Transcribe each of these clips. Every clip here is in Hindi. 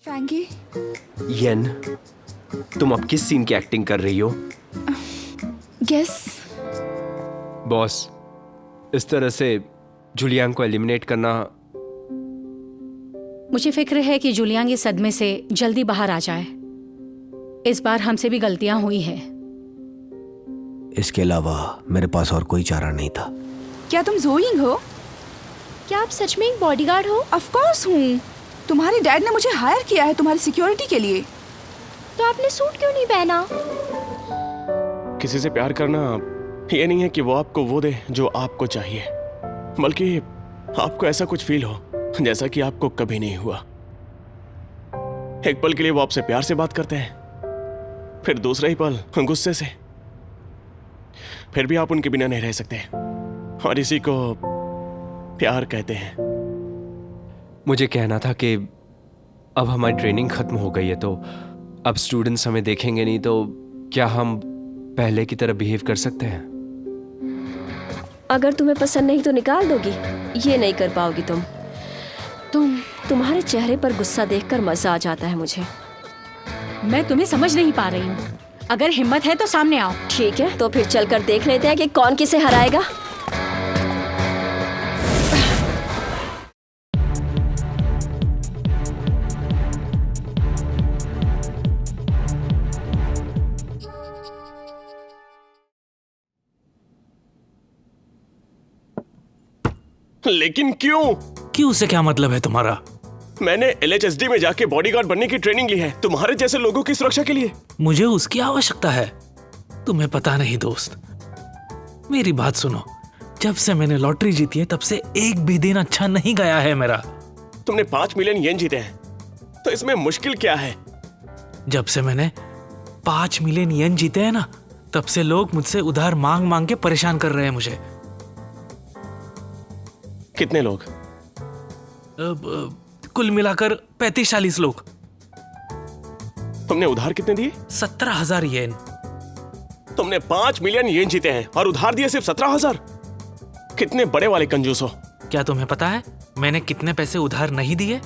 फैंगी, येन, तुम अब किस सीन की एक्टिंग कर रही हो? गेस। बॉस, इस तरह से जुलियांग को एलिमिनेट करना। मुझे फिक्र है कि जुलियांग इस सदमे से जल्दी बाहर आ जाए। इस बार हमसे भी गलतियां हुई हैं। इसके अलावा मेरे पास और कोई चारा नहीं था। क्या तुम जोइंग हो? क्या आप सच में एक बॉडीगार्ड हो? ऑफ कोर्स हूँ। तुम्हारे डैड ने मुझे हायर किया है तुम्हारी सिक्योरिटी के लिए। तो आपने सूट क्यों नहीं पहना? किसी से प्यार करना ये नहीं है कि वो आपको वो दे जो आपको चाहिए, बल्कि आपको ऐसा कुछ फील हो जैसा कि आपको कभी नहीं हुआ। एक पल के लिए वो आपसे प्यार से बात करते हैं, फिर दूसरा ही पल गुस्से से। फिर भी आप उनके बिना नहीं रह सकते, और इसी को प्यार कहते हैं। मुझे कहना था कि अब हमारी ट्रेनिंग खत्म हो गई है, तो अब स्टूडेंट्स हमें देखेंगे नहीं, तो क्या हम पहले की तरह बिहेव कर सकते हैं? अगर तुम्हें पसंद नहीं तो निकाल दोगी? ये नहीं कर पाओगी तुम। तुम्हारे चेहरे पर गुस्सा देखकर मजा आ जाता है मुझे। मैं तुम्हें समझ नहीं पा रही हूँ। अगर हिम्मत है तो सामने आओ। ठीक है, तो फिर चलकर देख लेते हैं कि कौन किसे हराएगा। लेकिन क्यों? क्यों से क्या मतलब है तुम्हारा? मैंने LHSD में जाके बॉडीगार्ड बनने की ट्रेनिंग ली है, तुम्हारे जैसे लोगों की सुरक्षा के लिए। मुझे उसकी आवश्यकता है। तुम्हें पता नहीं दोस्त, मेरी बात सुनो। जब से मैंने लॉटरी जीती है तब से एक भी दिन अच्छा नहीं गया है मेरा। तुमने 5 मिलियन येन जीते हैं, तो इसमें मुश्किल क्या है? जब से मैंने 5 मिलियन येन जीते हैं ना, तब से लोग मुझसे उधार मांग मांग के परेशान कर रहे हैं मुझे। कितने लोग? कुल मिलाकर 35-40 लोग। तुमने उधार कितने दिए? 17,000 येन। तुमने 5 मिलियन येन जीते हैं और उधार दिए सिर्फ 17,000? कितने बड़े वाले कंजूस हो। क्या तुम्हें पता है मैंने कितने पैसे उधार नहीं दिए?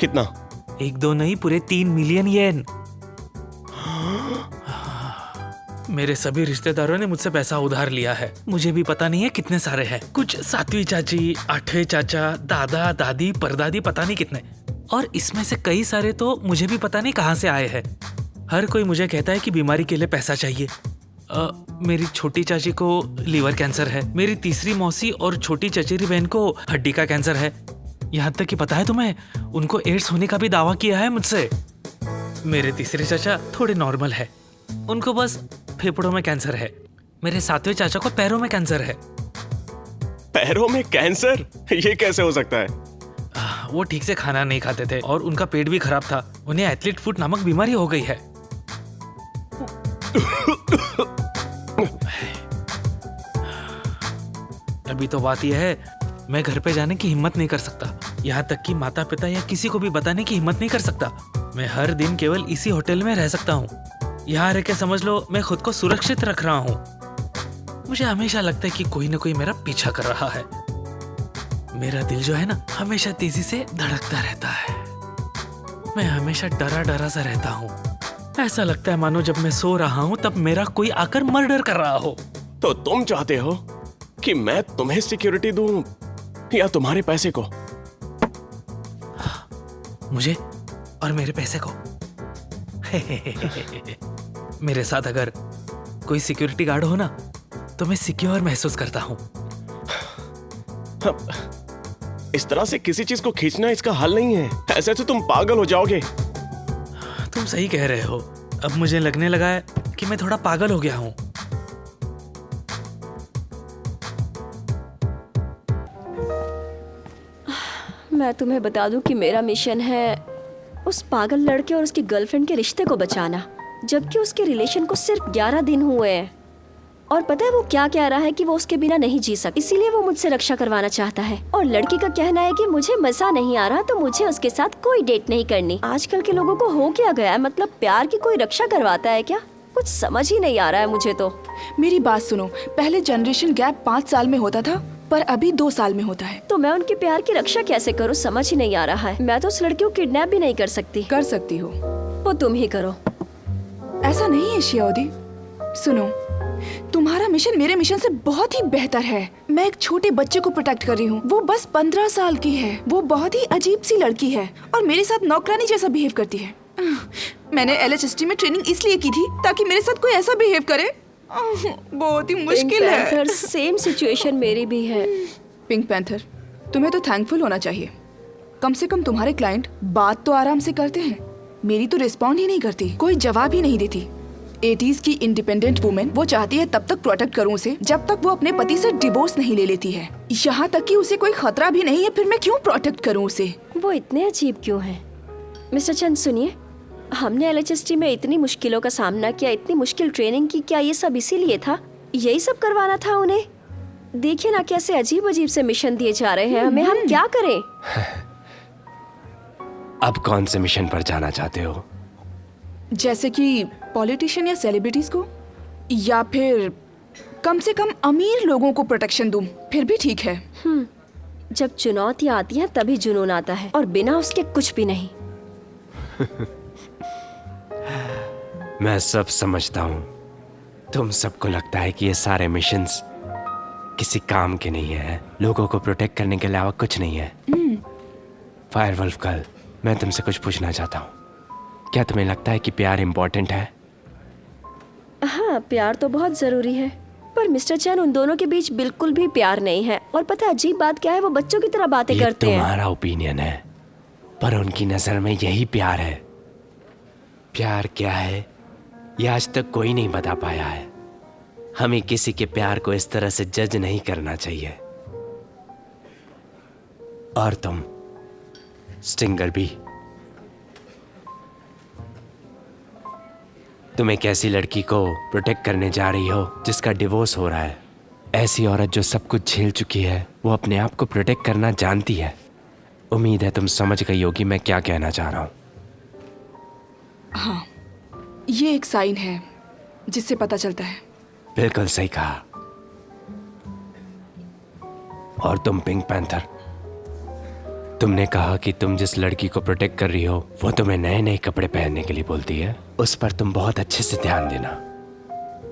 कितना? 1-2 नहीं, पूरे 3 मिलियन येन। मेरे सभी रिश्तेदारों ने मुझसे पैसा उधार लिया है। मुझे भी पता नहीं है कितने सारे हैं। कुछ 7वीं चाची, 8वें चाचा, दादा दादी, परदादी, पता नहीं कितने। और इसमें से कई सारे तो मुझे भी पता नहीं कहाँ से आए हैं। हर कोई मुझे कहता है कि बीमारी के लिए पैसा चाहिए। मेरी छोटी चाची को लीवर कैंसर है। मेरी तीसरी मौसी और छोटी चचेरी बहन को हड्डी का कैंसर है। यहाँ तक कि पता है तुम्हें, उनको एड्स होने का भी दावा किया है मुझसे। मेरे तीसरे चाचा थोड़े नॉर्मल है, उनको बस फेफड़ों में कैंसर है। मेरे 7वें चाचा को पैरों में कैंसर है। पैरों में कैंसर? ये कैसे हो सकता है? वो ठीक से खाना नहीं खाते थे और उनका पेट भी खराब था। उन्हें एथलीट फुट नामक बीमारी हो गई है। अभी तो बात यह है, मैं घर पे जाने की हिम्मत नहीं कर सकता। यहाँ तक कि माता पिता या किसी को भी बताने की हिम्मत नहीं कर सकता। मैं हर दिन केवल इसी होटल में रह सकता हूँ। यहाँ रह के समझ लो मैं खुद को सुरक्षित रख रहा हूँ। मुझे हमेशा लगता है कि कोई ना कोई मेरा पीछा कर रहा है। मेरा दिल जो है ना, हमेशा तेजी से धड़कता रहता है। मैं हमेशा डरा डरा सा रहता हूँ। ऐसा लगता है मानो जब मैं सो रहा हूँ तब मेरा कोई आकर मर्डर कर रहा हो। तो तुम चाहते हो कि मैं तुम्हें सिक्योरिटी दूं या तुम्हारे पैसे को? मुझे और मेरे पैसे को। मेरे साथ अगर कोई सिक्योरिटी गार्ड हो ना, तो मैं सिक्योर महसूस करता हूँ। इस तरह से किसी चीज को खींचना इसका हल नहीं है। ऐसे तो तुम पागल हो जाओगे। तुम सही कह रहे हो। अब मुझे लगने लगा है कि मैं थोड़ा पागल हो गया हूँ। मैं तुम्हें बता दूं कि मेरा मिशन है उस पागल लड़के और उसकी गर्लफ्रेंड के रिश्ते को बचाना, जबकि उसके रिलेशन को सिर्फ 11 दिन हुए हैं। और पता है वो क्या कह रहा है कि वो उसके बिना नहीं जी सकती, इसीलिए वो मुझसे रक्षा करवाना चाहता है। और लड़की का कहना है कि मुझे मजा नहीं आ रहा तो मुझे उसके साथ कोई डेट नहीं करनी। आजकल के लोगों को हो क्या गया है, मतलब प्यार की कोई रक्षा करवाता है क्या? कुछ समझ ही नहीं आ रहा है मुझे तो। मेरी बात सुनो, पहले जनरेशन गैप 5 साल में होता था, पर अभी 2 साल में होता है। तो मैं उनके प्यार की रक्षा कैसे करूँ, समझ ही नहीं आ रहा है। मैं तो उस लड़की को किडनैप भी नहीं कर सकती। कर सकती हो। वो तुम ही करो। ऐसा नहीं है शियाओदी, सुनो, तुम्हारा मिशन मेरे मिशन से बहुत ही बेहतर है। मैं एक छोटे बच्चे को प्रोटेक्ट कर रही हूँ, वो बस 15 साल की है। वो बहुत ही अजीब सी लड़की है और मेरे साथ नौकरानी जैसा बिहेव करती है। मैंने LHST में ट्रेनिंग इसलिए की थी ताकि मेरे साथ कोई ऐसा बिहेव करे। बहुत ही मुश्किल है। सेम सिचुएशन मेरी भी है। पिंक पैंथर, तुम्हें तो थैंकफुल होना चाहिए। कम से कम तुम्हारे क्लाइंट बात तो आराम से करते हैं। मेरी तो रिस्पॉन्ड ही नहीं करती, कोई जवाब ही नहीं देती। 80s की इंडिपेंडेंट वुमेन, वो चाहती है तब तक प्रोटेक्ट करूं उसे जब तक वो अपने पति से डिवोर्स नहीं ले लेती है। यहाँ तक कि उसे कोई खतरा भी नहीं है, फिर मैं क्यों प्रोटेक्ट करूं उसे? वो इतने अजीब क्यों है? मिस्टर चंद सुनिए, हमने LHST में इतनी मुश्किलों का सामना किया, इतनी मुश्किल ट्रेनिंग की, क्या ये सब इसीलिए था? यही सब करवाना था उन्हें? देखिए ना कैसे अजीब अजीब से मिशन दिए जा रहे हैं हमें, हम क्या करें? अब कौन से मिशन पर जाना चाहते हो? जैसे कि पॉलिटिशियन या सेलिब्रिटीज को, या फिर कम से कम अमीर लोगों को प्रोटेक्शन दूं, फिर भी ठीक है। जब चुनौतियाँ आती हैं तभी जुनून आता है, और बिना उसके कुछ भी नहीं। मैं सब समझता हूँ। तुम सबको लगता है कि ये सारे मिशंस किसी काम के नहीं है, लोगों को प्रोटेक्ट करने के अलावा कुछ नहीं है। फायरवुल्फ गर्ल, मैं तुमसे कुछ पूछना चाहता हूँ। क्या तुम्हें लगता है कि प्यार इम्पोर्टेंट है? हाँ, प्यार तो बहुत जरूरी है, पर मिस्टर चैन उन दोनों के बीच बिल्कुल भी प्यार नहीं है। और पता है अजीब बात क्या है, वो बच्चों की तरह बातें करते हैं। तुम्हारा ओपिनियन है, पर उनकी नजर में यही प्यार है। प्यार क्या है ये आज तक कोई नहीं बता पाया है। हमें किसी के प्यार को इस तरह से जज नहीं करना चाहिए। और तुम स्टिंगर भी, तुम एक ऐसी लड़की को प्रोटेक्ट करने जा रही हो जिसका डिवोर्स हो रहा है। ऐसी औरत जो सब कुछ झेल चुकी है, वो अपने आप को प्रोटेक्ट करना जानती है। उम्मीद है तुम समझ गई होगी मैं क्या कहना चाह रहा हूँ। हाँ, ये एक साइन है जिससे पता चलता है। बिल्कुल सही कहा। और तुम पिंक पैंथर, तुमने कहा कि तुम जिस लड़की को प्रोटेक्ट कर रही हो वो तुम्हें नए नए कपड़े पहनने के लिए बोलती है। उस पर तुम बहुत अच्छे से ध्यान देना।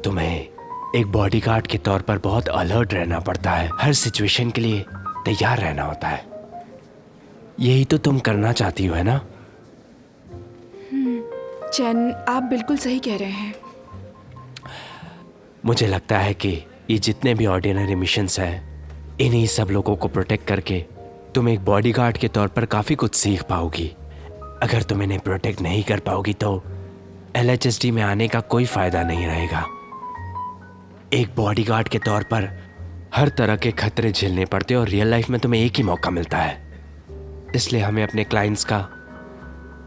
तुम्हें एक बॉडीगार्ड के तौर पर बहुत अलर्ट रहना पड़ता है, हर सिचुएशन के लिए तैयार रहना होता है। यही तो तुम करना चाहती हो, है ना? चैन, आप बिल्कुल सही कह रहे हैं। मुझे लगता है कि ये जितने भी ऑर्डिनरी मिशंस हैं, इन्हीं सब लोगों को प्रोटेक्ट करके तुम एक बॉडीगार्ड के तौर पर काफ़ी कुछ सीख पाओगी। अगर तुम इन्हें प्रोटेक्ट नहीं कर पाओगी तो LHSD में आने का कोई फ़ायदा नहीं रहेगा। एक बॉडीगार्ड के तौर पर हर तरह के खतरे झेलने पड़ते हैं और रियल लाइफ में तुम्हें एक ही मौका मिलता है। इसलिए हमें अपने क्लाइंट्स का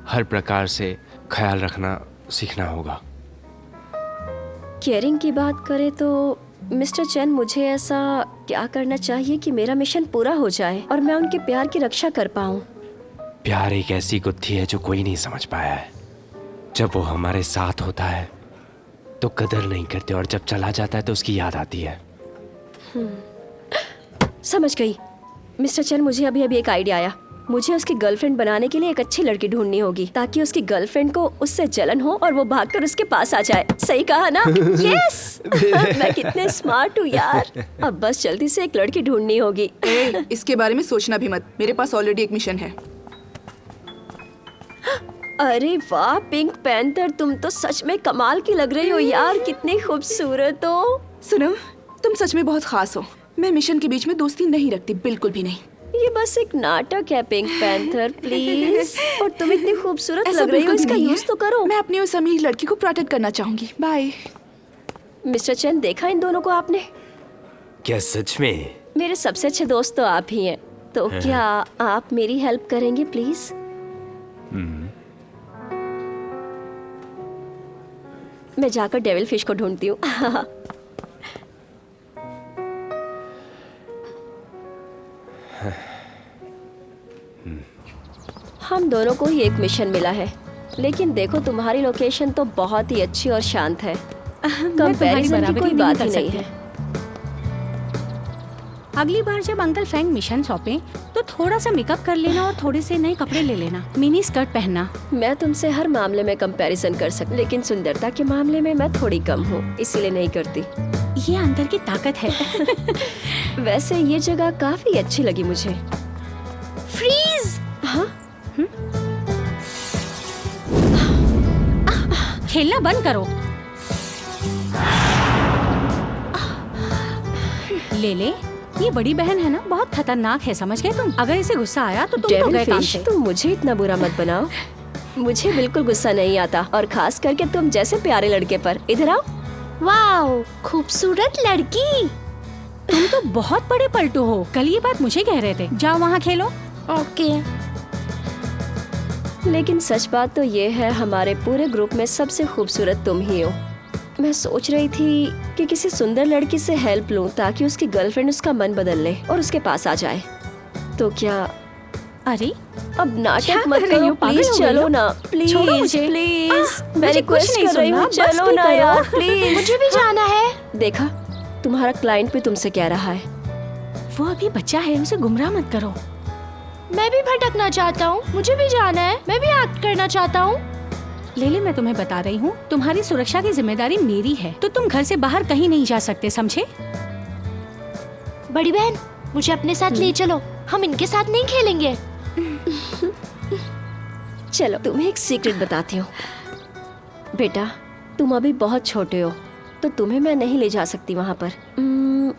हर प्रकार से ख्याल रखना सीखना होगा। केयरिंग की बात करें तो मिस्टर चैन, मुझे ऐसा क्या करना चाहिए कि मेरा मिशन पूरा हो जाए और मैं उनके प्यार की रक्षा कर पाऊं? प्यार एक ऐसी गुत्थी है जो कोई नहीं समझ पाया है। जब वो हमारे साथ होता है तो कदर नहीं करते, और जब चला जाता है तो उसकी याद आती है। समझ गई मिस्टर चैन, मुझे अभी अभी एक आइडिया आया। मुझे उसकी गर्लफ्रेंड बनाने के लिए एक अच्छी लड़की ढूंढनी होगी ताकि उसकी गर्लफ्रेंड को उससे जलन हो और वो भागकर उसके पास आ जाए। सही कहा ना? यस। मैं कितने स्मार्ट हूँ यार। अब बस जल्दी से एक लड़की ढूंढनी होगी। इसके बारे में सोचना भी मत, मेरे पास ऑलरेडी एक मिशन है। अरे वाह पिंक पैंथर, तुम तो सच में कमाल की लग रही हो यार, कितनी खूबसूरत हो। सुनो, तुम सच में बहुत खास हो। मैं मिशन के बीच में दोस्ती नहीं रखती, बिल्कुल भी नहीं। ये बस एक नाटक है पिंक पैंथर, प्लीज। और तुम इतनी खूबसूरत ऐसा लग रही हो, बिल्कुल भी इसका नहीं यूज है। तो करो। मैं अपनी उस अमीर लड़की को प्रोटेक्ट करना चाहूंगी। बाय। मिस्टर चैन, देखा इन दोनों को आपने? क्या सच में? मेरे सबसे अच्छे दोस्त तो आप ही हैं, तो क्या आप मेरी हेल्प करेंगे प्लीज? मैं जाकर डेविल फिश को ढूंढती हूँ। हम दोनों को ही एक मिशन मिला है, लेकिन देखो तुम्हारी लोकेशन तो बहुत ही अच्छी और शांत है। कंपैरिजन की कोई बात ही नहीं है। अगली बार जब अंकल फैंग मिशन सौंपे तो थोड़ा सा मेकअप कर लेना और थोड़े से नए कपड़े ले लेना, मिनी स्कर्ट पहनना। मैं तुमसे हर मामले में कंपैरिजन कर सकती, लेकिन सुंदरता के मामले में मैं थोड़ी कम हूँ, इसीलिए नहीं करती। ये अंदर की ताकत है। वैसे ये जगह काफी अच्छी लगी मुझे। फ्रीज। हाँ, खेलना बंद करो। ले ले, ये बड़ी बहन है ना, बहुत खतरनाक है, समझ गए तुम? अगर इसे गुस्सा आया तो तुम तो डेविल गए काम फिश, से। तुम मुझे इतना बुरा मत बनाओ। मुझे बिल्कुल गुस्सा नहीं आता, और खास करके तुम जैसे प्यारे लड़के पर। इधर आओ। वाओ, खूबसूरत लड़की। तुम तो बहुत बड़े पलटू हो, कल ये बात मुझे कह रहे थे। जाओ वहाँ खेलो। ओके। लेकिन सच बात तो ये है, हमारे पूरे ग्रुप में सबसे खूबसूरत तुम ही हो। मैं सोच रही थी कि किसी सुंदर लड़की से हेल्प लूं ताकि उसकी गर्लफ्रेंड उसका मन बदल ले और उसके पास आ जाए। तो क्या अरे अब क्या नाटक कर मत रही करो, हो? पागल प्लीज हो गई चलो हो? ना, प्लीज छोड़ो मुझे। प्लीज। मैं मुझे कुछ रिक्वेस्ट नहीं कर रही हूँ, सुनना, बस चलो भी ना करो। यार, प्लीज। मुझे भी जाना है। देखा, तुम्हारा क्लाइंट भी तुमसे कह रहा है। वो अभी बच्चा है, उसे गुमराह मत करो। मैं भी भटकना चाहता हूँ, मुझे भी जाना है, मैं भी एक्ट करना चाहता हूँ। लेले, मैं तुम्हें बता रही हूँ, तुम्हारी सुरक्षा की जिम्मेदारी मेरी है, तो तुम घर से बाहर कहीं नहीं जा सकते, समझे? बड़ी बहन, मुझे अपने साथ ले चलो, हम इनके साथ नहीं खेलेंगे। चलो, तुम्हें एक सीक्रेट बताती हूँ। बेटा, तुम अभी बहुत छोटे हो, तो तुम्हें मैं नहीं ले जा सकती वहाँ पर।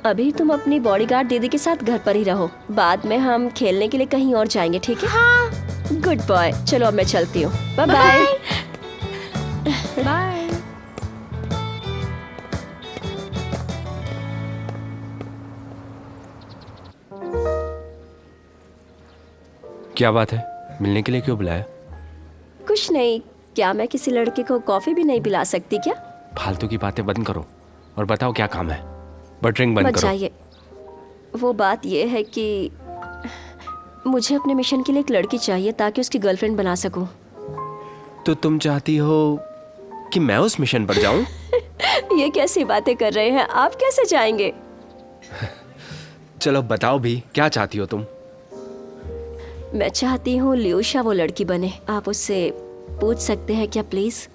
अभी तुम अपनी बॉडीगार्ड दीदी के साथ घर पर ही रहो, बाद में हम खेलने के लिए कहीं और जाएंगे, ठीक है? हाँ। Good boy. चलो अब मैं चलती हूँ, बाय बाय। बाय। क्या बात है, मिलने के लिए क्यों बुलाया? कुछ नहीं, क्या मैं किसी लड़के को कॉफी भी नहीं पिला सकती क्या? फालतू की बातें बंद करो और बताओ क्या काम है। बटरिंग बंद मत करो। जाइए। वो बात ये है कि मुझे अपने मिशन के लिए एक लड़की चाहिए ताकि उसकी गर्लफ्रेंड बना सकूं। तो तुम चाहती हो कि मैं उस मिशन पर जाऊं? ये कैसी बातें कर रहे हैं आप, कैसे जाएंगे? चलो बताओ भी, क्या चाहती हो तुम? मैं चाहती हूँ ल्यूशा वो लड़की बने। आप उससे पूछ सकते हैं क्या प्लीज?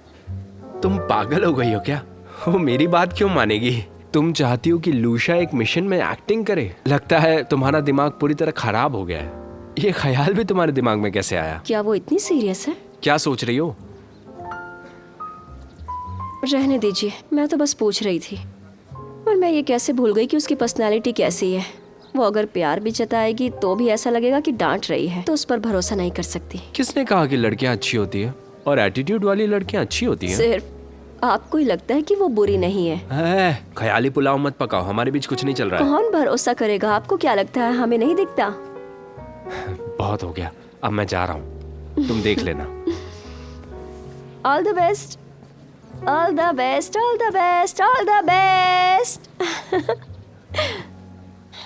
तुम पागल हो गई हो क्या? वो मेरी बात क्यों मानेगी? तुम चाहती हो कि लूशा एक मिशन में एक्टिंग करे? लगता है तुम्हारा दिमाग पूरी तरह खराब हो गया है। ये ख्याल भी तुम्हारे दिमाग में कैसे आया? क्या वो इतनी सीरियस है? क्या सोच रही हो? रहने दीजिए, मैं तो बस पूछ रही थी। पर मैं ये कैसे भूल गई कि उसकी पर्सनालिटी कैसी है। वो अगर प्यार भी जताएगी तो भी ऐसा लगेगा कि डांट रही है, तो उस पर भरोसा नहीं कर सकती। किसने कहा कि लड़कियां अच्छी होती है और एटीट्यूड वाली लड़कियां अच्छी होती हैं? सिर्फ आपको ही लगता है कि वो बुरी नहीं है। ख्याली पुलाव मत पकाओ, हमारे बीच कुछ नहीं चल रहा है। कौन भरोसा करेगा? आपको क्या लगता है हमें नहीं दिखता? बहुत हो गया, अब मैं जा रहा हूँ, तुम देख लेना। All the best, all the best, all the best, all the best.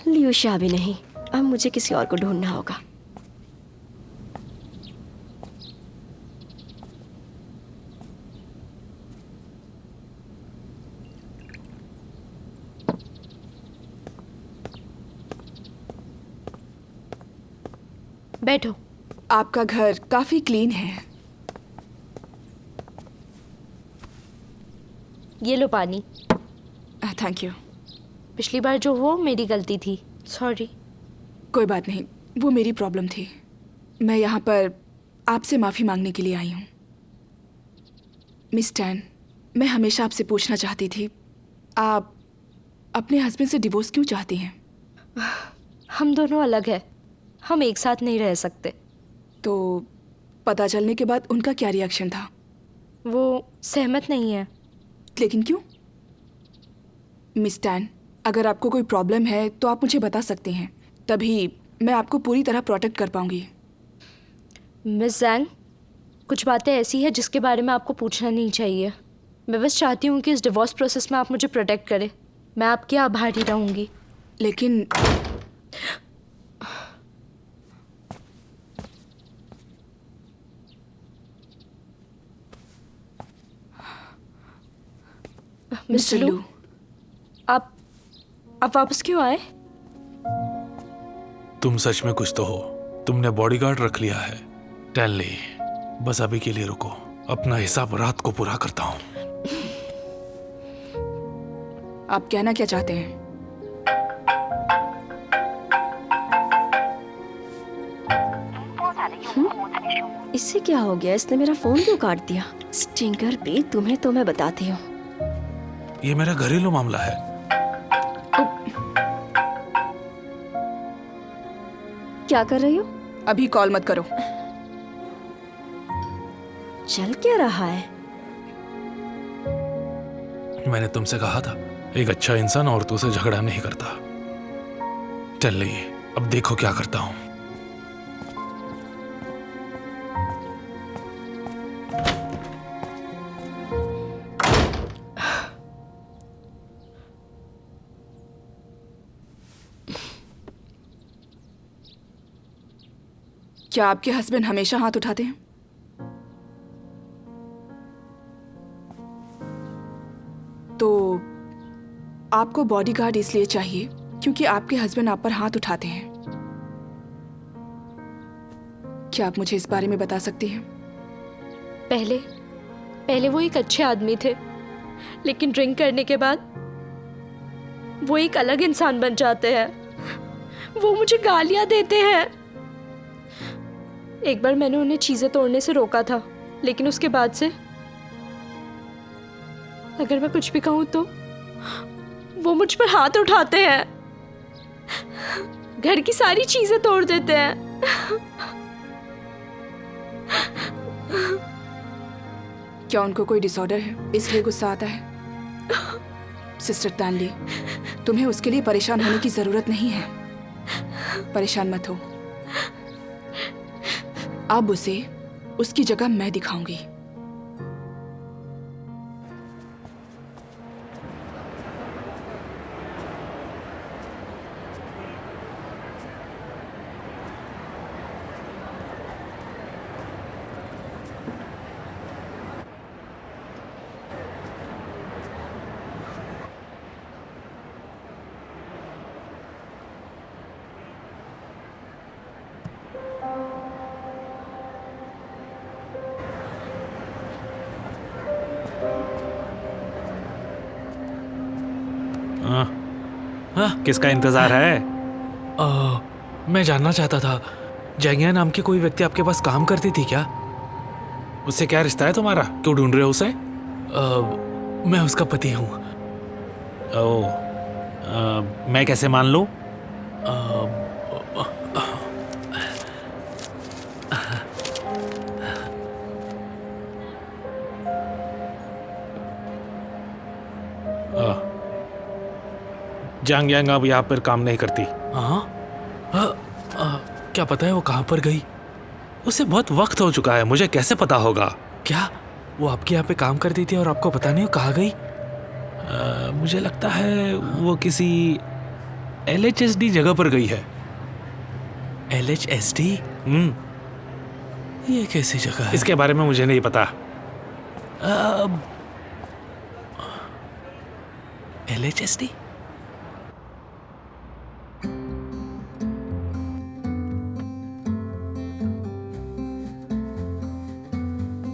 ल्यूशा भी नहीं, अब मुझे किसी और को ढूंढना होगा। बैठो। आपका घर काफी क्लीन है। ये लो पानी। Thank you. पिछली बार जो हुआ मेरी गलती थी, सॉरी। कोई बात नहीं, वो मेरी प्रॉब्लम थी। मैं यहाँ पर आपसे माफ़ी मांगने के लिए आई हूँ। मिस टैन, मैं हमेशा आपसे पूछना चाहती थी, आप अपने हस्बैंड से डिवोर्स क्यों चाहती हैं? हम दोनों अलग हैं, हम एक साथ नहीं रह सकते। तो पता चलने के बाद उनका क्या रिएक्शन था? वो सहमत नहीं है। लेकिन क्यों? मिस टैन, अगर आपको कोई प्रॉब्लम है तो आप मुझे बता सकते हैं, तभी मैं आपको पूरी तरह प्रोटेक्ट कर पाऊंगी। मिस जैंग, कुछ बातें ऐसी हैं जिसके बारे में आपको पूछना नहीं चाहिए। मैं बस चाहती हूँ कि इस डिवोर्स प्रोसेस में आप मुझे प्रोटेक्ट करें। मैं आपकी आभारी रहूँगी। लेकिन मिस्टर लू, आप वापस क्यों आए? तुम सच में कुछ तो हो। तुमने बॉडीगार्ड रख लिया है। टेल ली, बस अभी के लिए रुको, अपना हिसाब रात को पूरा करता हूँ। आप कहना क्या चाहते हैं? इससे क्या हो गया? इसने मेरा फोन क्यों काट दिया? स्टिंगर भी, तुम्हें तो मैं बताती हूँ। ये मेरा घरेलू मामला है। क्या कर रही हो? अभी कॉल मत करो। चल क्या रहा है? मैंने तुमसे कहा था, एक अच्छा इंसान औरतों से झगड़ा नहीं करता। चल ली, अब देखो क्या करता हूँ। क्या आपके हस्बैंड हमेशा हाथ उठाते हैं? तो आपको बॉडीगार्ड इसलिए चाहिए क्योंकि आपके हस्बैंड आप पर हाथ उठाते हैं। क्या आप मुझे इस बारे में बता सकती हैं? पहले वो एक अच्छे आदमी थे, लेकिन ड्रिंक करने के बाद वो एक अलग इंसान बन जाते हैं। वो मुझे गालियां देते हैं। एक बार मैंने उन्हें चीजें तोड़ने से रोका था, लेकिन उसके बाद से अगर मैं कुछ भी कहूं तो वो मुझ पर हाथ उठाते हैं, घर की सारी चीजें तोड़ देते हैं। क्या उनको कोई डिसऑर्डर है इसलिए गुस्सा आता है? सिस्टर तानली, तुम्हें उसके लिए परेशान होने की जरूरत नहीं है। परेशान मत हो, अब उसे उसकी जगह मैं दिखाऊंगी। किसका इंतजार है? मैं जानना चाहता था, जंगिया नाम की कोई व्यक्ति आपके पास काम करती थी क्या? उससे क्या रिश्ता है तुम्हारा? क्यों ढूंढ रहे हो उसे? मैं उसका पति हूँ। मैं कैसे मान लूं? जांग यांग अब यहाँ पर काम नहीं करती। क्या पता है वो कहाँ पर गई? उसे बहुत वक्त हो चुका है, मुझे कैसे पता होगा? क्या वो आपके यहाँ पे काम करती थी और आपको पता नहीं वो कहाँ गई? मुझे लगता है वो किसी LHSD जगह पर गई है। LHSD? ये कैसी जगह है? इसके बारे में मुझे नहीं पता। LHSD?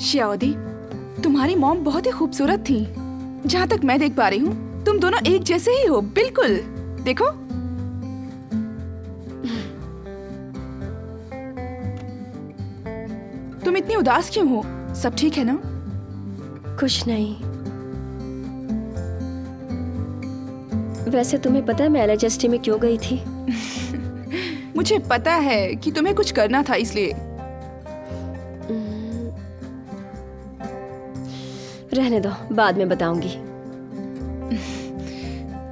श्याओदी, तुम्हारी मॉम बहुत ही खूबसूरत थी। जहाँ तक मैं देख पा रही हूँ तुम दोनों एक जैसे ही हो, बिल्कुल। देखो, तुम इतनी उदास क्यों हो? सब ठीक है ना? कुछ नहीं। वैसे तुम्हें पता है मैं LHSD में क्यों गई थी? मुझे पता है कि तुम्हें कुछ करना था, इसलिए। रहने दो, बाद में बताऊंगी।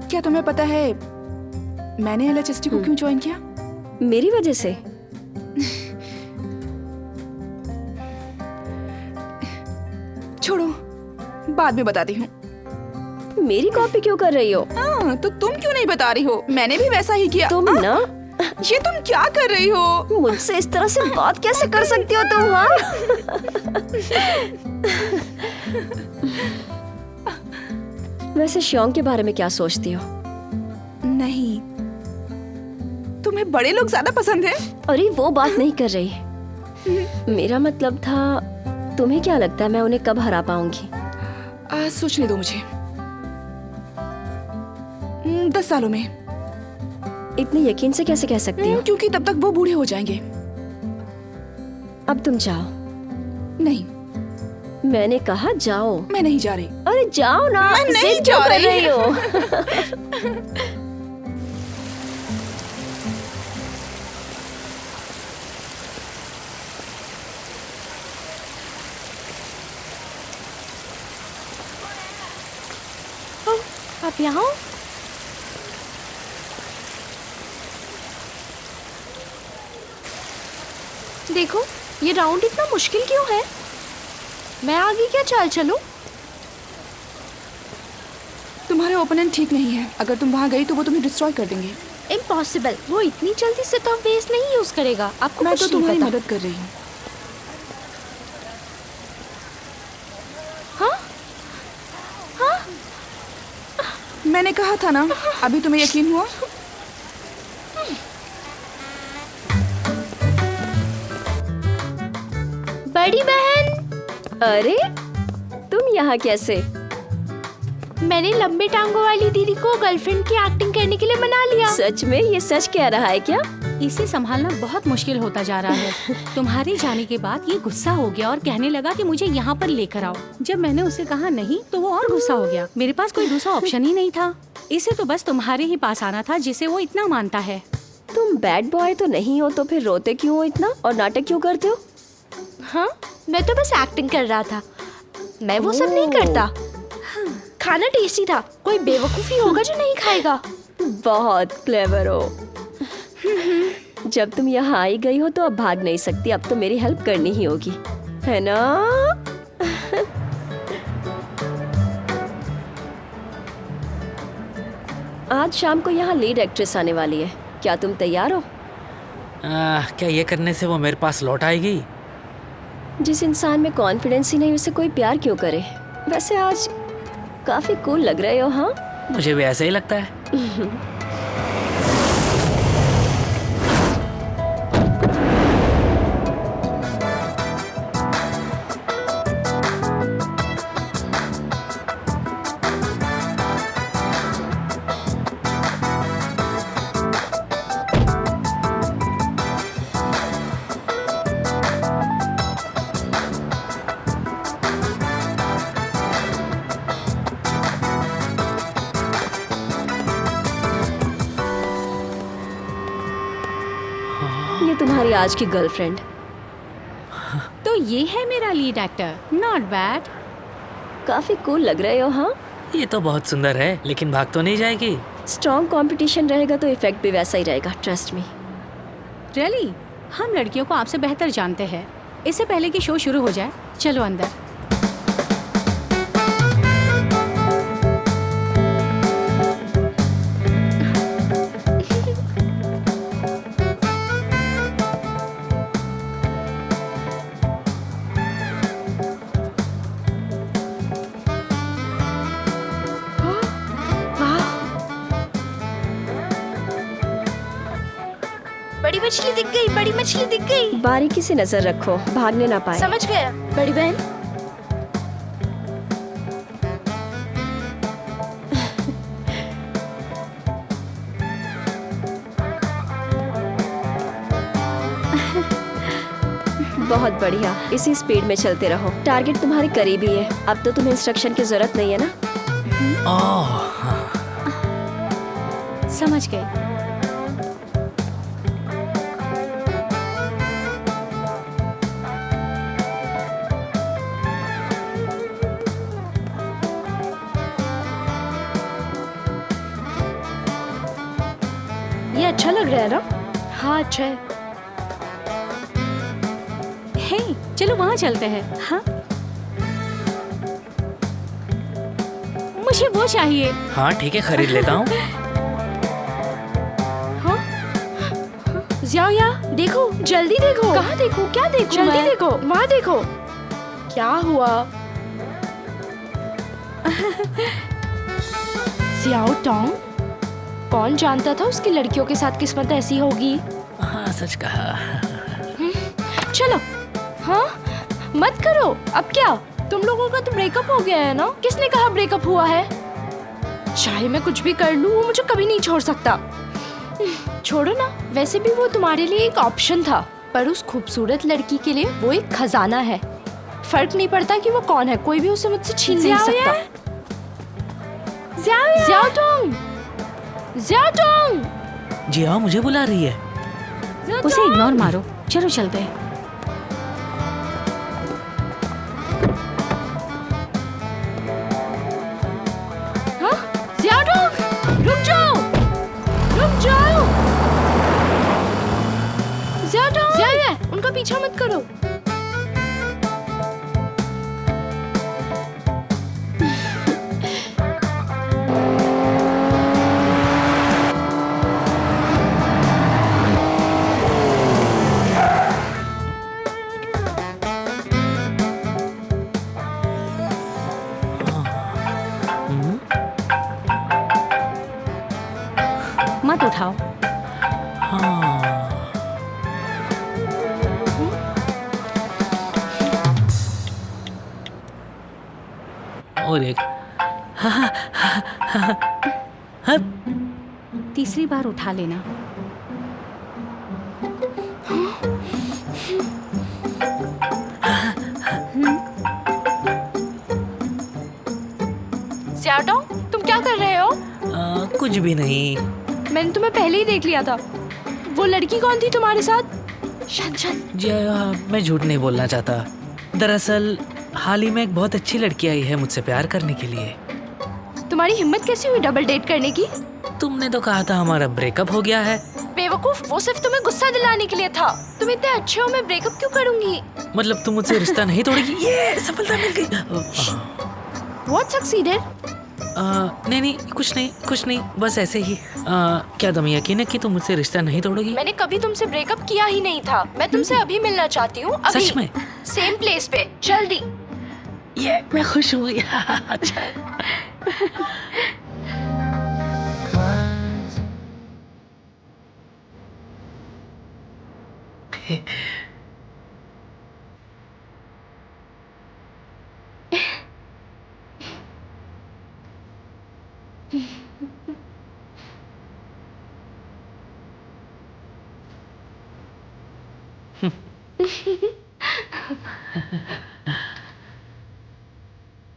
क्या तुम्हें पता है मैंने LHSD को क्यों ज्वाइन किया? मेरी वजह से? छोड़ो, बाद में बताती हूँ। मेरी कॉपी क्यों कर रही हो? हाँ, तो तुम क्यों नहीं बता रही हो? मैंने भी वैसा ही किया। तुम ना, ये तुम क्या कर रही हो? मुझसे इस तरह से बात कैसे कर सकती हो तुम? हाँ? वैसे श्योंग के बारे में क्या सोचती हो? नहीं, तुम्हें बड़े लोग ज्यादा पसंद हैं? अरे वो बात नहीं कर रही। मेरा मतलब था, तुम्हें क्या लगता है मैं उन्हें कब हरा पाऊंगी? सोचने दो मुझे। 10 सालों में। इतने यकीन से कैसे कह सकती हो? क्योंकि तब तक वो बूढ़े हो जाएंगे। अब तुम जाओ। नहीं, मैंने कहा जाओ। मैं नहीं जा रही। अरे जाओ ना। मैं नहीं जिद जा क्यों कर रही हो? आप यहाँ हो? देखो, ये राउंड इतना मुश्किल क्यों है? मैं आगे क्या चाल चलूं? तुम्हारे ओपोनेंट ठीक नहीं है। अगर तुम वहाँ गई तो वो तुम्हें डिस्ट्रॉय कर देंगे। इम्पॉसिबल। वो इतनी जल्दी से तो वेस्ट नहीं यूज करेगा। आपको मैं कुछ तो नहीं तुम्हारी पता। मदद कर रही हूँ। हाँ? मैंने कहा था ना, अभी तुम्हें यकीन हुआ? बड़ी बहन, अरे तुम यहाँ कैसे? मैंने लंबे टांगों वाली दीदी को गर्लफ्रेंड की एक्टिंग करने के लिए मना लिया। सच में? ये सच कह रहा है क्या? इसे संभालना बहुत मुश्किल होता जा रहा है। तुम्हारे जाने के बाद ये गुस्सा हो गया और कहने लगा कि मुझे यहाँ पर लेकर आओ। जब मैंने उसे कहा नहीं तो वो और गुस्सा हो गया। मेरे पास कोई दूसरा ऑप्शन ही नहीं था। इसे तो बस तुम्हारे ही पास आना था जिसे वो इतना मानता है। तुम बैड बॉय तो नहीं हो, तो फिर रोते क्यों हो इतना और नाटक क्यों करते हो? हाँ, मैं तो बस एक्टिंग कर रहा था। मैं वो सब नहीं करता। खाना टेस्टी था। कोई बेवकूफी होगा जो नहीं खाएगा। बहुत क्लेवर हो। जब तुम यहाँ आई गई हो तो अब भाग नहीं सकती। अब तो मेरी हेल्प करनी ही होगी, है ना? आज शाम को यहाँ लीड एक्ट्रेस आने वाली है। क्या तुम तैयार हो? क्या ये करने से वो मेरे पास लौट आएगी? जिस इंसान में कॉन्फिडेंस ही नहीं उसे कोई प्यार क्यों करे? वैसे आज काफी कूल लग रहे हो। हाँ, मुझे भी ऐसा ही लगता है। ये तुम्हारी आज की गर्लफ्रेंड। तो ये है मेरा लीड एक्टर। Not bad. काफी कूल लग रहे हो। हाँ, ये तो बहुत सुंदर है, लेकिन भाग तो नहीं जाएगी। स्ट्रॉन्ग कंपटीशन रहेगा तो इफेक्ट भी वैसा ही रहेगा, ट्रस्ट मी। रियली? हम लड़कियों को आपसे बेहतर जानते हैं। इससे पहले कि शो शुरू हो जाए, चलो अंदर। बड़ी मछली दिख गई। बड़ी मछली दिख गई। बारीकी से नजर रखो, भागने ना पाए। समझ गया बड़ी बहन। बहुत बढ़िया, इसी स्पीड में चलते रहो। टारगेट तुम्हारे करीब ही है। अब तो तुम्हें इंस्ट्रक्शन की जरूरत नहीं है ना? ओह, हाँ। समझ गई। ये अच्छा लग रहा है ना? हाँ, अच्छा है। हे, चलो वहाँ चलते हैं। हाँ, मुझे वो चाहिए। हाँ ठीक है, खरीद लेता हूँ। हाँ? ज़िया, देखो, जल्दी देखो। कहाँ देखो? क्या देखो? जल्दी देखो, वहाँ देखो। क्या हुआ? ज़ियाओ टोंग, कौन जानता था उसकी लड़कियों के साथ किस्मत ऐसी होगी। हाँ सच कहा। चलो, हाँ मत करो। अब क्या, तुम लोगों का तो ब्रेकअप हो गया है ना? किसने कहा ब्रेकअप हुआ है? चाहे मैं कुछ भी कर लूं, वो मुझे कभी नहीं छोड़ सकता। छोड़ो ना, वैसे भी वो तुम्हारे लिए एक ऑप्शन था, पर उस खूबसूरत लड़की के लिए वो एक खजाना है। फर्क नहीं पड़ता कि वो कौन है, कोई भी उसे मुझसे छीन नहीं सकता। ज़ियाओटोंग! जिया मुझे बुला रही है। उसे इग्नोर मारो, चलो चलते हैं। हाँ? ज़ियाओटोंग! रुक जाओ! रुक जाओ! ज़ियाओटोंग! ज़िया, उनका पीछा मत करो। मत उठाओ। हाँ। और एक। हाँ। तीसरी बार उठा लेना। ज़ियाओटोंग, तुम क्या कर रहे हो? कुछ भी नहीं। मैंने तुम्हें पहले ही देख लिया था। वो लड़की कौन थी तुम्हारे साथ? शन। जिया, मैं झूठ नहीं बोलना चाहता। दरअसल हाल ही में एक बहुत अच्छी लड़की आई है मुझसे प्यार करने के लिए। तुम्हारी हिम्मत कैसी हुई डबल डेट करने की? तुमने तो कहा था हमारा ब्रेकअप हो गया है। बेवकूफ, वो सिर्फ तुम्हें गुस्सा दिलाने के लिए था। तुम इतने अच्छे हो, मैं ब्रेकअप क्यों करूंगी? मतलब तुम मुझसे रिश्ता नहीं तोड़ेगी? ये सफलता मिल गई। What succeeded? नहीं, कुछ नहीं, बस ऐसे ही। क्या तुम्हें यकीन है कि तुम मुझसे रिश्ता नहीं तोड़ोगी? मैंने कभी तुमसे ब्रेकअप किया ही नहीं था। मैं तुमसे अभी मिलना चाहती हूँ। अभी। सच में? सेम प्लेस पे, जल्दी। ये मैं खुश हुई। अच्छा।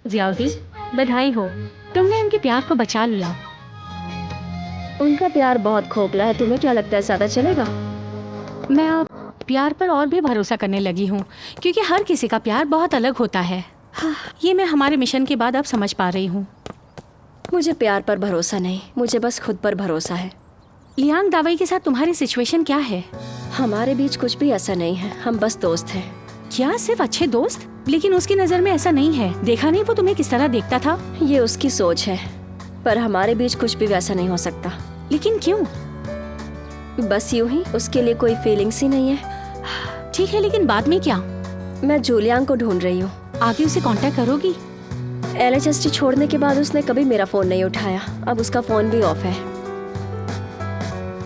ज़ियाउद्दीन, बधाई हो, तुमने उनके प्यार को बचा लिया। उनका प्यार बहुत खोखला है, तुम्हें क्या लगता है ज्यादा चलेगा? मैं अब प्यार पर और भी भरोसा करने लगी हूँ, क्योंकि हर किसी का प्यार बहुत अलग होता है। ये मैं हमारे मिशन के बाद अब समझ पा रही हूँ। मुझे प्यार पर भरोसा नहीं, मुझे बस खुद पर भरोसा है। लियांग दावई के साथ तुम्हारी सिचुएशन क्या है? हमारे बीच कुछ भी ऐसा नहीं है, हम बस दोस्त हैं। क्या सिर्फ अच्छे दोस्त? लेकिन उसकी नजर में ऐसा नहीं है। देखा नहीं वो तुम्हें किस तरह देखता था? ये उसकी सोच है, पर हमारे बीच कुछ भी वैसा नहीं हो सकता। लेकिन क्यों? बस यूं ही, उसके लिए कोई फीलिंग्स ही नहीं है। ठीक है, लेकिन बाद में क्या? मैं जूलियांग को ढूंढ रही हूँ। आगे उसे कांटेक्ट करोगी? LHST छोड़ने के बाद उसने कभी मेरा फोन नहीं उठाया। अब उसका फोन भी ऑफ है।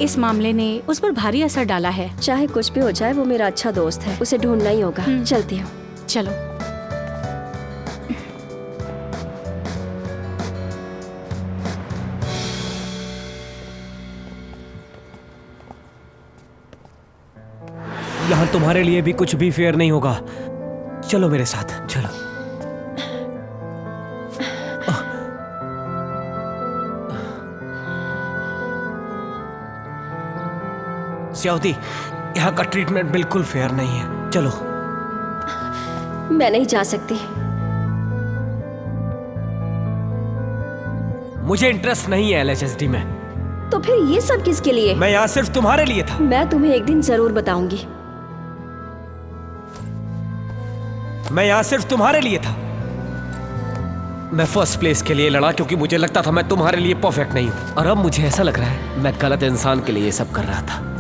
इस मामले ने उस पर भारी असर डाला है। चाहे कुछ भी हो जाए, वो मेरा अच्छा दोस्त है, उसे ढूंढना ही होगा। चलती हूँ। चलो। यहाँ तुम्हारे लिए भी कुछ भी फेयर नहीं होगा। चलो मेरे साथ, चलो। स्याउदी, यहाँ का ट्रीटमेंट बिल्कुल फेयर नहीं है। चलो। मैं नहीं जा सकती। मुझे इंटरेस्ट नहीं है LHSD में। तो फिर ये सब किसके लिए? मैं यहाँ सिर्फ तुम्हारे लिए था। मैं तुम्हें एक दिन जरूर बताऊंगी। मैं यहाँ सिर्फ तुम्हारे लिए था। मैं फर्स्ट प्लेस के लिए लड़ा क्योंकि मुझे लगता था मैं तुम्हारे लिए परफेक्ट नहीं हूँ, और अब मुझे ऐसा लग रहा है मैं गलत इंसान के लिए ये सब कर रहा था।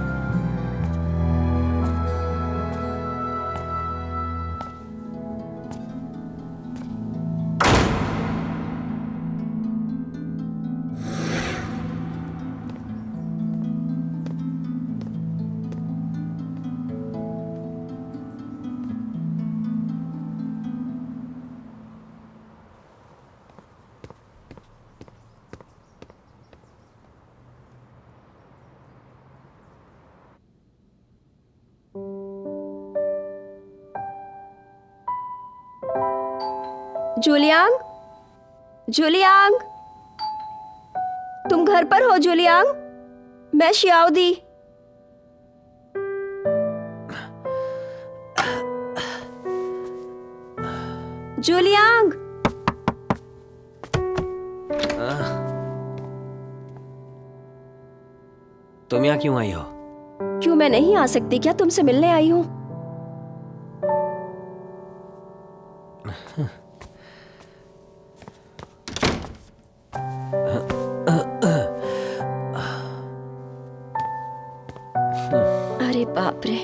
जूलियांग, जूलियांग, तुम घर पर हो जूलियांग? मैं शियाओदी। जूलियांग, तुम यहाँ क्यों आई हो? क्यों मैं नहीं आ सकती? क्या तुमसे मिलने आई हूँ? अरे बाप रे,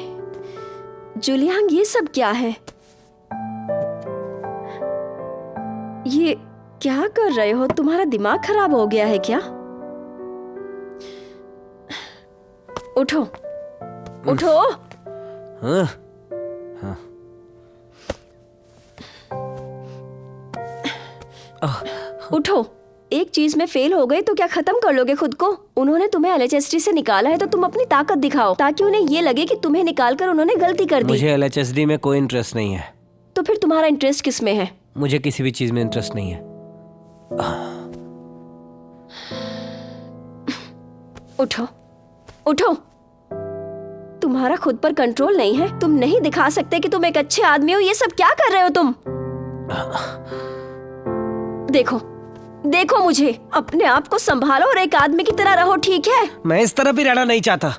जूलियांग, ये सब क्या है? ये क्या कर रहे हो? तुम्हारा दिमाग खराब हो गया है क्या? उठो, उठो। हाँ? उठो। एक चीज में फेल हो गए तो क्या खत्म कर लोगे खुद को? उन्होंने तुम्हें एलएचएसडी से निकाला है तो तुम अपनी ताकत दिखाओ, ताकि उन्हें ये लगे कि तुम्हें निकालकर उन्होंने गलती कर दी। मुझे एलएचएसडी में कोई इंटरेस्ट नहीं है। तो फिर तुम्हारा इंटरेस्ट किस में है? मुझे किसी भी चीज में इंटरेस्ट नहीं है। उठो, उठो। तुम्हारा खुद पर कंट्रोल नहीं है। तुम नहीं दिखा सकते कि तुम एक अच्छे आदमी हो। ये सब क्या कर रहे हो तुम? देखो, देखो मुझे। अपने आप को संभालो और एक आदमी की तरह रहो, ठीक है? मैं इस तरह भी रहना नहीं चाहता,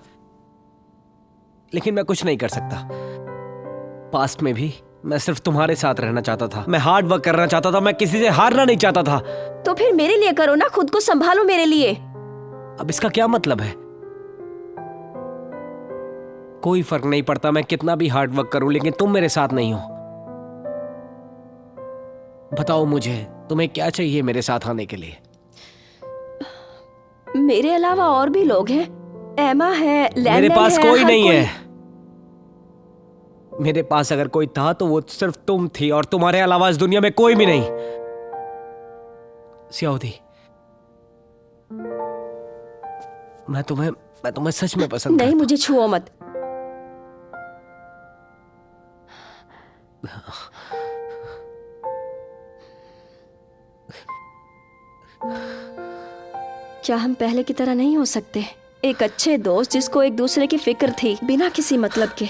लेकिन मैं कुछ नहीं कर सकता। पास्ट में भी मैं सिर्फ तुम्हारे साथ रहना चाहता था। मैं हार्ड वर्क करना चाहता था। मैं किसी से हारना नहीं चाहता था। तो फिर मेरे लिए करो ना, खुद को संभालो मेरे लिए। अब इसका क्या मतलब है? कोई फर्क नहीं पड़ता मैं कितना भी हार्ड वर्क करूं, लेकिन तुम मेरे साथ नहीं हो। बताओ मुझे, तुम्हें क्या चाहिए मेरे साथ आने के लिए? मेरे अलावा और भी लोग हैं। एमा है, लैंडन मेरे पास है, कोई हर नहीं है। मेरे पास अगर कोई था तो वो सिर्फ तुम थी, और तुम्हारे अलावा इस दुनिया में कोई भी नहीं। सियाउदी, मैं तुम्हें सच में पसंद नहीं, करता मुझे छुओ मत। क्या हम पहले की तरह नहीं हो सकते? एक अच्छे दोस्त जिसको एक दूसरे की फिक्र थी, बिना किसी मतलब के।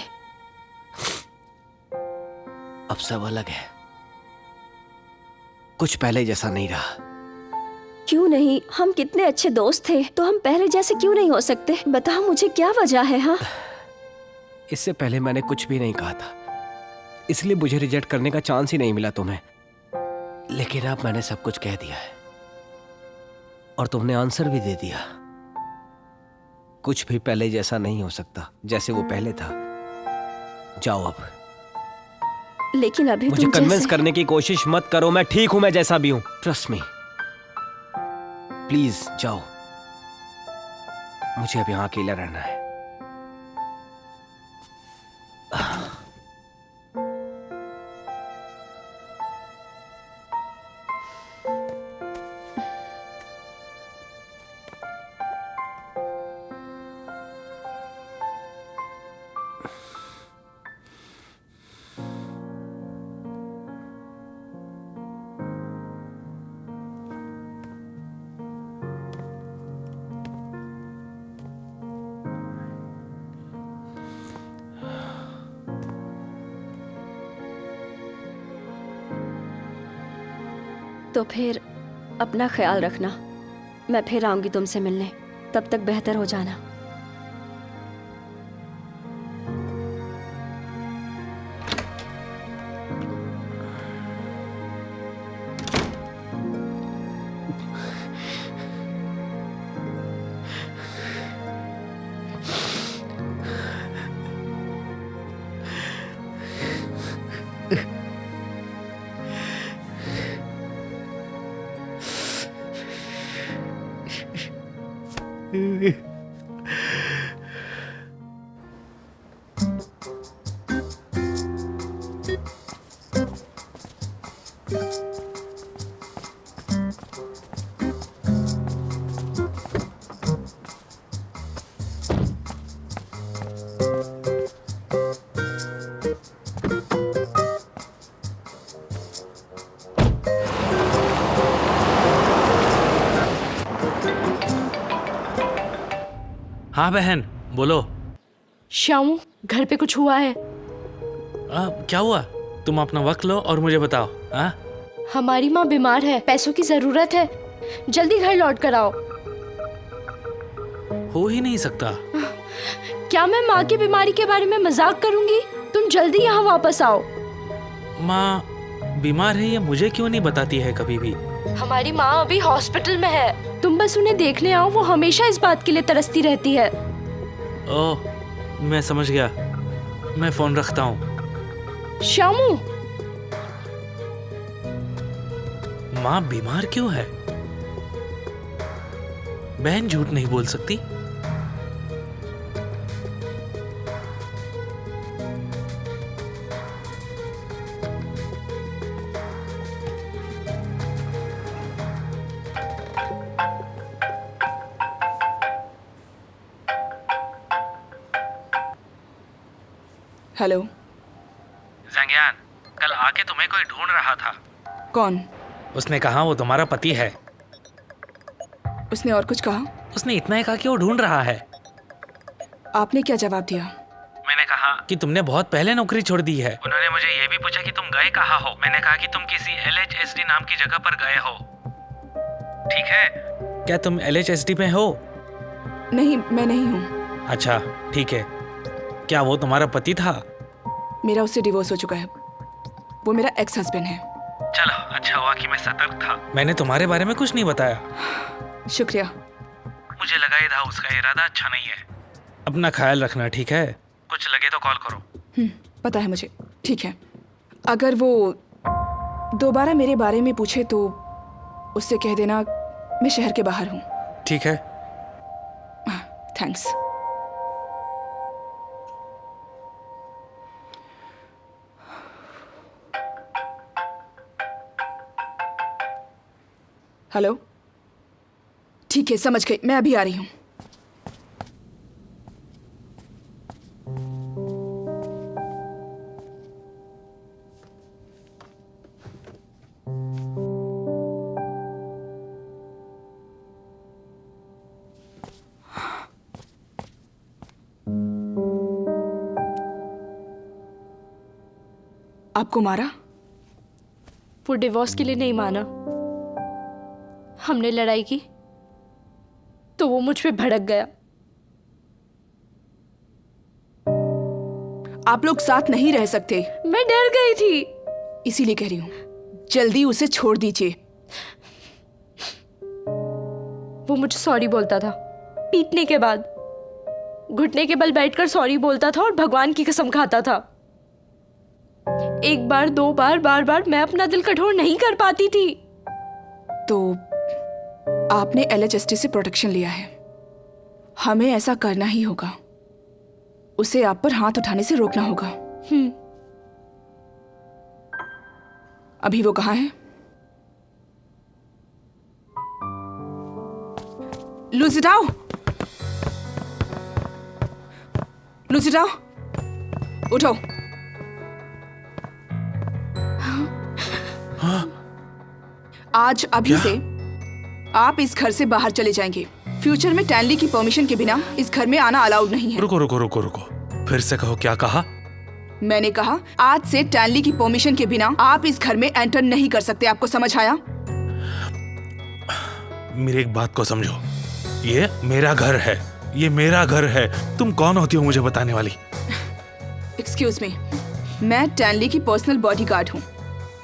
अब सब अलग है। कुछ पहले जैसा नहीं रहा। क्यों नहीं? हम कितने अच्छे दोस्त थे, तो हम पहले जैसे क्यों नहीं हो सकते? बताओ मुझे, क्या वजह है? हाँ, इससे पहले मैंने कुछ भी नहीं कहा था, इसलिए मुझे रिजेक्ट करने का चांस ही नहीं मिला तुम्हें। लेकिन अब मैंने सब कुछ कह दिया है और तुमने आंसर भी दे दिया। कुछ भी पहले जैसा नहीं हो सकता, जैसे वो पहले था। जाओ अब। लेकिन अभी मुझे तुम कन्विंस जैसे... करने की कोशिश मत करो। मैं ठीक हूं, मैं जैसा भी हूं। ट्रस्ट मी, प्लीज जाओ। मुझे अब यहां अकेला रहना है। तो फिर अपना ख्याल रखना। मैं फिर आऊंगी तुमसे मिलने। तब तक बेहतर हो जाना। हाँ बहन, बोलो। श्यामू, घर पे कुछ हुआ है? क्या हुआ? तुम अपना वक्त लो और मुझे बताओ। हाँ? हमारी माँ बीमार है, पैसों की जरूरत है, जल्दी घर लौट कर आओ। हो ही नहीं सकता। क्या मैं माँ की बीमारी के बारे में मजाक करूंगी? तुम जल्दी यहाँ वापस आओ। माँ बीमार है ये मुझे क्यों नहीं बताती है कभी भी? हमारी माँ अभी हॉस्पिटल में है, तुम बस उन्हें देखने आओ, वो हमेशा इस बात के लिए तरसती रहती है। ओह, मैं समझ गया, मैं फोन रखता हूँ। श्यामू, माँ बीमार क्यों है? बहन झूठ नहीं बोल सकती। हेलो। जंगियान, कल आके तुम्हें कोई ढूंढ रहा था। कौन? उसने कहा वो तुम्हारा पति है। उसने और कुछ कहा? उसने इतना ही कहा कि वो ढूंढ रहा है। आपने क्या जवाब दिया? मैंने कहा कि तुमने बहुत पहले नौकरी छोड़ दी है। उन्होंने मुझे ये भी पूछा कि तुम गए कहाँ हो। मैंने कहा कि तुम किसी LHSD नाम की जगह पर गए हो। ठीक है, क्या तुम LHSD में हो? नहीं, मैं नहीं हूँ। अच्छा ठीक है। क्या वो तुम्हारा पति था? मेरा उससे डिवोर्स हो चुका है। वो मेरा एक्स हस्बैंड है। चलो अच्छा हुआ कि मैं सतर्क था। मैंने तुम्हारे बारे में कुछ नहीं बताया। शुक्रिया। मुझे लगा ही था उसका इरादा अच्छा नहीं है। अपना ख्याल रखना, ठीक है? कुछ लगे तो कॉल करो। पता है मुझे। ठीक है, अगर वो दोबारा मेरे बारे में पूछे तो उससे कह देना मैं शहर के बाहर हूँ। ठीक है। थैंक्स। हेलो। ठीक है, समझ गई, मैं अभी आ रही हूँ। आपको मारा? वो डिवोर्स के लिए नहीं माना। हमने लड़ाई की तो वो मुझ पे भड़क गया। आप लोग साथ नहीं रह सकते। मैं डर गई थी। इसीलिए कह रही हूँ, जल्दी उसे छोड़ दीजिए। वो मुझे सॉरी बोलता था, पीटने के बाद घुटने के बल बैठकर सॉरी बोलता था और भगवान की कसम खाता था। एक बार, दो बार, बार बार मैं अपना दिल कठोर नहीं कर पाती थी। तो आपने LHSD से प्रोटेक्शन लिया है। हमें ऐसा करना ही होगा। उसे आप पर हाथ उठाने से रोकना होगा। अभी वो कहाँ है? लुसिडाओ, लुसिडाओ, उठो। आज अभी से आप इस घर से बाहर चले जाएंगे। फ्यूचर में टैनली की परमिशन के बिना इस घर में आना अलाउड नहीं है। रुको रुको रुको रुको, फिर से कहो, क्या कहा? मैंने कहा आज से टैनली की परमिशन के बिना आप इस घर में एंटर नहीं कर सकते। आपको समझ आया? मेरी एक बात को समझो, ये मेरा घर है, ये मेरा घर है। तुम कौन होती हो मुझे बताने वाली? एक्सक्यूज मी, मैं टैनली की पर्सनल बॉडीगार्ड हूँ।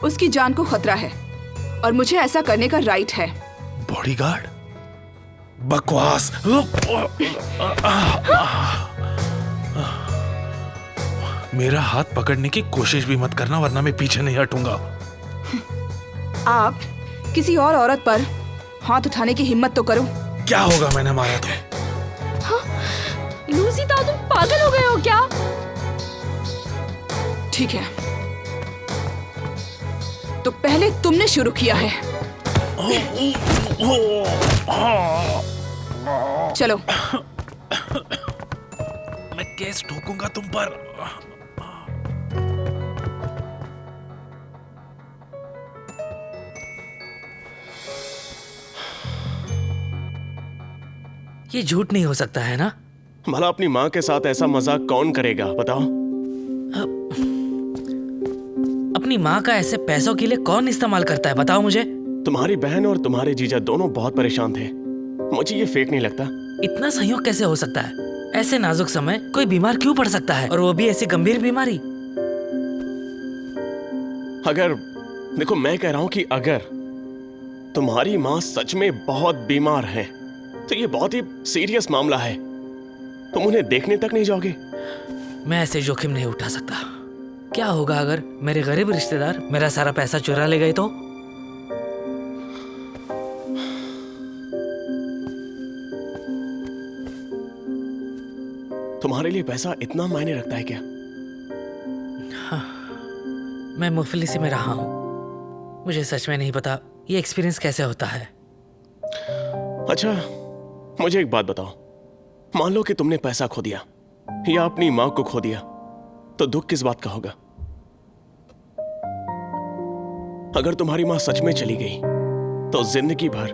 उसकी जान को खतरा है और मुझे ऐसा करने का राइट है। बॉडीगार्ड? बकवास। मेरा हाथ पकड़ने की कोशिश भी मत करना, वरना मैं पीछे नहीं हटूंगा। आप किसी और औरत पर हाथ उठाने की हिम्मत तो करो। क्या होगा मैंने मारा तो? लूसी ताऊ, तुम पागल हो गए हो क्या? ठीक है, तो पहले तुमने शुरू किया है। चलो। मैं केस ठोकूंगा तुम पर। ये झूठ नहीं हो सकता है ना? भला अपनी माँ के साथ ऐसा मजाक कौन करेगा, बताओ? अपनी माँ का ऐसे पैसों के लिए कौन इस्तेमाल करता है, बताओ मुझे। तुम्हारी बहन और तुम्हारे जीजा दोनों बहुत परेशान थे। मुझे ये फेक नहीं लगता। इतना संयोग कैसे हो सकता है? ऐसे नाजुक समय कोई बीमार क्यों पड़ सकता है, और वो भी ऐसी गंभीर बीमारी? अगर देखो, मैं कह रहा हूं कि अगर तुम्हारी माँ सच में बहुत बीमार है तो ये बहुत ही सीरियस मामला है। तुम उन्हें देखने तक नहीं जाओगे? मैं ऐसे जोखिम नहीं उठा सकता। क्या होगा अगर मेरे गरीब रिश्तेदार मेरा सारा पैसा चुरा ले गए तो? तुम्हारे लिए पैसा इतना मायने रखता है क्या? मैं मुफलिसी में रहा हूँ, मुझे सच में नहीं पता ये एक्सपीरियंस कैसे होता है। अच्छा, मुझे एक बात बताओ, मान लो कि तुमने पैसा खो दिया या अपनी माँ को खो दिया, तो दुख किस बात का होगा? अगर तुम्हारी माँ सच में चली गई तो जिंदगी भर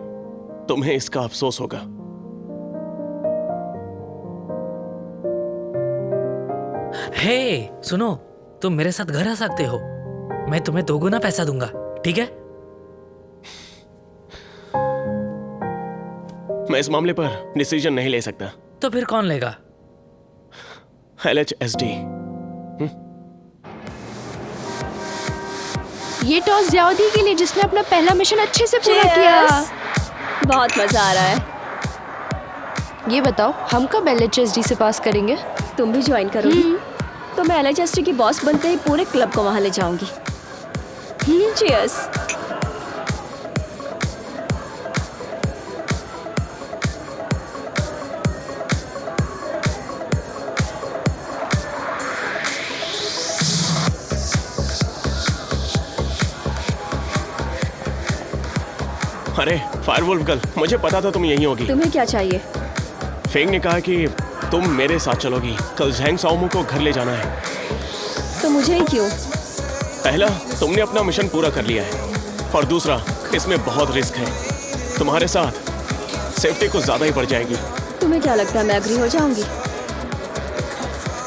तुम्हें इसका अफसोस होगा। हे सुनो, तुम मेरे साथ घर आ सकते हो, मैं तुम्हें 2 गुना पैसा दूंगा, ठीक है? मैं इस मामले पर डिसीजन नहीं ले सकता। तो फिर कौन लेगा? LHSD। ये टॉस ज्यादी के लिए, जिसने अपना पहला मिशन अच्छे से पूरा किया। बहुत मजा आ रहा है। ये बताओ, हम कब LHSD से पास करेंगे? तुम भी ज्वाइन करोगी? तो मैं LHSD की बॉस बनते ही पूरे क्लब को वहां ले जाऊंगी। चीयर्स। अरे फायरवुल्फ गर्ल, मुझे पता था तुम यहीं होगी। तुम्हें क्या चाहिए? फेंग ने कहा कि तुम मेरे साथ चलोगी। कल झैंग साओमू को घर ले जाना है। तो मुझे ही क्यों? पहला, तुमने अपना मिशन पूरा कर लिया है, और दूसरा, इसमें बहुत रिस्क है। तुम्हारे साथ सेफ्टी कुछ ज्यादा ही बढ़ जाएगी। तुम्हें क्या लगता है मैं एग्री हो जाऊंगी?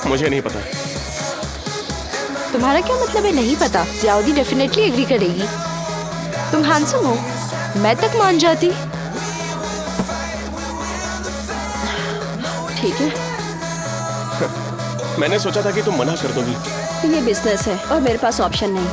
मुझे नहीं पता। तुम्हारा क्या मतलब है नहीं पता? ज्यादी डेफिनेटली एग्री करेगी। तुम हैंडसम हो, मैं तक मान जाती। ठीक है, मैंने सोचा था कि तुम मना कर दोगी। ये बिजनेस है और मेरे पास ऑप्शन नहीं।